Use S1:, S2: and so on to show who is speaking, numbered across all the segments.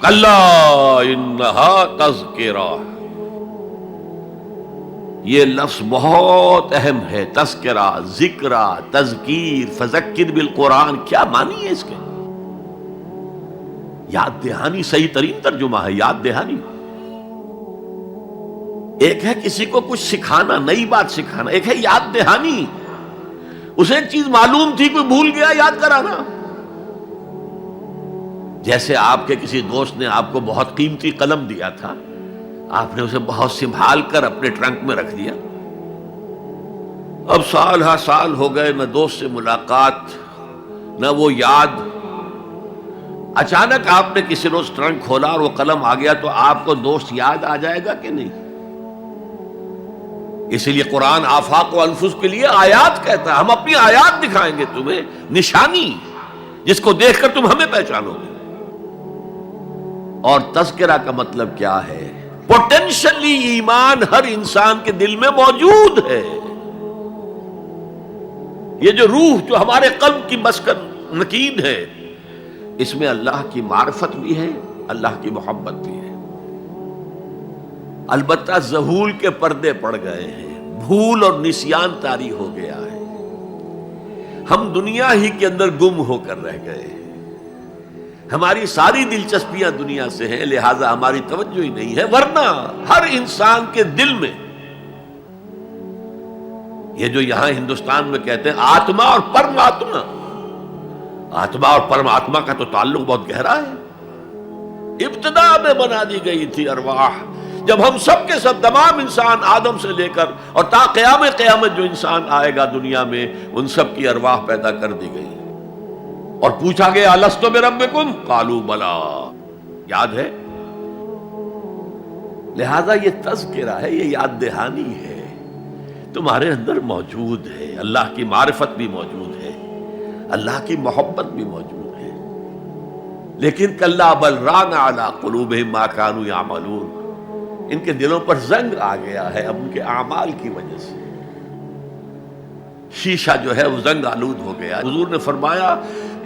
S1: کلا انہا تذکرہ، یہ لفظ بہت اہم ہے. تذکرہ، ذکرہ، تذکیر، فذکر بالقرآن، کیا معنی ہے اس کے؟ یاد دہانی صحیح ترین ترجمہ ہے، یاد دہانی. ایک ہے کسی کو کچھ سکھانا، نئی بات سکھانا، ایک ہے یاد دہانی. اسے ایک چیز معلوم تھی، کوئی بھول گیا، یاد کرانا. جیسے آپ کے کسی دوست نے آپ کو بہت قیمتی قلم دیا تھا، آپ نے اسے بہت سنبھال کر اپنے ٹرنک میں رکھ دیا. اب سال ہا سال ہو گئے، نہ دوست سے ملاقات، نہ وہ یاد. اچانک آپ نے کسی روز ٹرنک کھولا اور وہ قلم آ گیا، تو آپ کو دوست یاد آ جائے گا کہ نہیں؟ اسی لیے قرآن آفاق و انفس کے لیے آیات کہتا ہے. ہم اپنی آیات دکھائیں گے تمہیں، نشانی جس کو دیکھ کر تم ہمیں پہچانو گے. اور تذکرہ کا مطلب کیا ہے؟ پوٹینشلی ایمان ہر انسان کے دل میں موجود ہے. یہ جو روح جو ہمارے قلب کی مسکن نکین ہے، اس میں اللہ کی معرفت بھی ہے، اللہ کی محبت بھی ہے. البتہ ذہول کے پردے پڑ گئے ہیں، بھول اور نسیان طاری ہو گیا ہے. ہم دنیا ہی کے اندر گم ہو کر رہ گئے ہیں. ہماری ساری دلچسپیاں دنیا سے ہیں، لہذا ہماری توجہ ہی نہیں ہے. ورنہ ہر انسان کے دل میں یہ جو یہاں ہندوستان میں کہتے ہیں آتما اور پرماتما، آتما اور پرماتما کا تو تعلق بہت گہرا ہے. ابتدا میں بنا دی گئی تھی ارواح، جب ہم سب کے سب تمام انسان آدم سے لے کر اور تا قیامت جو انسان آئے گا دنیا میں، ان سب کی ارواح پیدا کر دی گئی. اور پوچھا گیا الست بربکم قالوا بلا، یاد ہے؟ لہذا یہ تذکرہ ہے، یہ یاد دہانی ہے، تمہارے اندر موجود ہے. اللہ کی معرفت بھی موجود ہے، اللہ کی محبت بھی موجود ہے. لیکن کلا بل ران علی قلوبہم ما کانوا یعملون، ان کے دلوں پر زنگ آ گیا ہے اب ان کے اعمال کی وجہ سے. شیشہ جو ہے وہ زنگ آلود ہو گیا. حضور نے فرمایا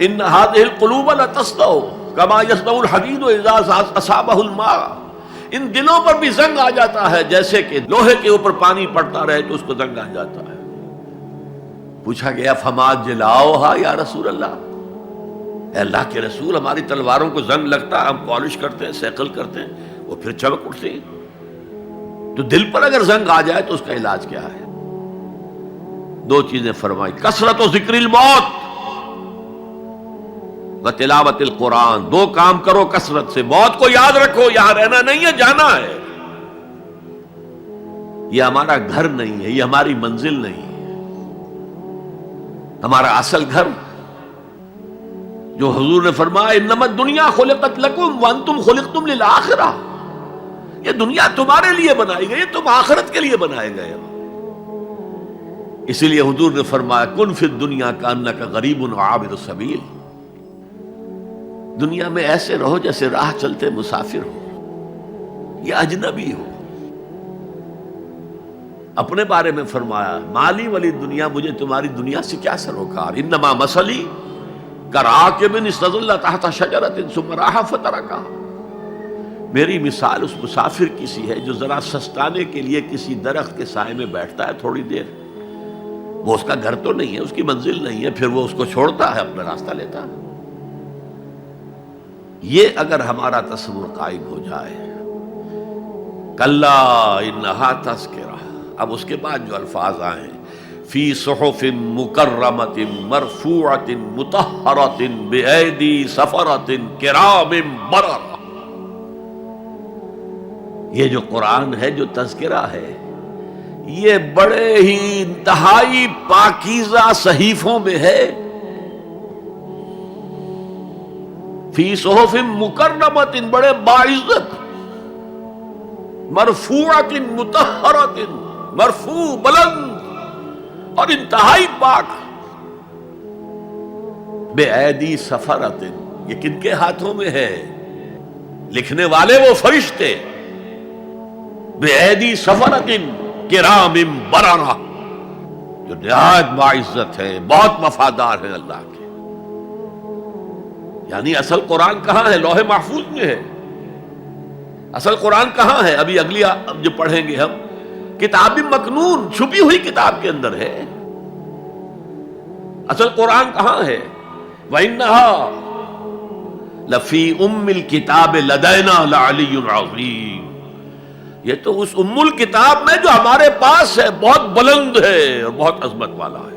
S1: ان هذه القلوب لتصدع كما يصدع الحديد اذا اصابه الماء، ان دلوں پر بھی زنگ آ جاتا ہے جیسے کہ لوہے کے اوپر پانی پڑتا رہے تو اس کو زنگ آ جاتا ہے. پوچھا گیا فما جلاؤها یا رسول اللہ، اے اللہ کے رسول ہماری تلواروں کو زنگ لگتا ہے، ہم پالش کرتے ہیں، سیکل کرتے ہیں، وہ پھر چمک اٹھتے ہیں. تو دل پر اگر زنگ آ جائے تو اس کا علاج کیا ہے؟ دو چیزیں فرمائی، کثرت و ذکر الموت و تلاوت القرآن. دو کام کرو کثرت سے، موت کو یاد رکھو، یہاں رہنا نہیں ہے، جانا ہے. یہ ہمارا گھر نہیں ہے، یہ ہماری منزل نہیں ہے. ہمارا اصل گھر جو حضور نے فرمایا انما الدنیا خلقت لکم وانتم خلقتم للآخرہ، یہ دنیا تمہارے لیے بنائی گئی، تم آخرت کے لیے بنائے گئے ہو. اسی لیے حضور نے فرمایا کن فی الدنیا کانک غریب عابر السبیل، دنیا میں ایسے رہو جیسے راہ چلتے مسافر ہو یا اجنبی ہو. اپنے بارے میں فرمایا مالی ولی دنیا، مجھے تمہاری دنیا سے کیا سروکار، انما مثلی کراکب استظل تحت شجرۃ ثم راح فترکها، میری مثال اس مسافر کی سی ہے جو ذرا سستانے کے لیے کسی درخت کے سائے میں بیٹھتا ہے تھوڑی دیر. وہ اس کا گھر تو نہیں ہے، اس کی منزل نہیں ہے، پھر وہ اس کو چھوڑتا ہے، اپنا راستہ لیتا ہے. یہ اگر ہمارا تصور قائم ہو جائے، کلا انہا تذکرہ. اب اس کے بعد جو الفاظ آئے فی صحف مکرمۃ مرفوعۃ مطہرۃ بایدی سفرۃ کرام بررہ، یہ جو قرآن ہے، جو تذکرہ ہے، یہ بڑے ہی انتہائی پاکیزہ صحیفوں میں ہے. فی صحف مکرمۃ، بڑے باعزت، مرفوعۃ مطہرۃ، مرفوع بلند اور انتہائی پاک. بے ایدی سفرۃ، یہ کن کے ہاتھوں میں ہے؟ لکھنے والے وہ فرشتے. بے ایدی سفرۃ کرام بررہ، جو نہایت باعزت ہے، بہت وفادار ہے اللہ کے. یعنی اصل قرآن کہاں ہے؟ لوح محفوظ میں ہے. اصل قرآن کہاں ہے؟ ابھی اگلی جو پڑھیں گے ہم، کتاب مکنون، چھپی ہوئی کتاب کے اندر ہے۔ اصل قرآن کہاں ہے؟ وَإِنَّهَا لَفِي أُمِّ الْكِتَابِ لَدَيْنَا لَعَلِيٌّ عَظِيمٌ، یہ تو اس ام الکتاب میں جو ہمارے پاس ہے، بہت بلند ہے اور بہت عظمت والا ہے۔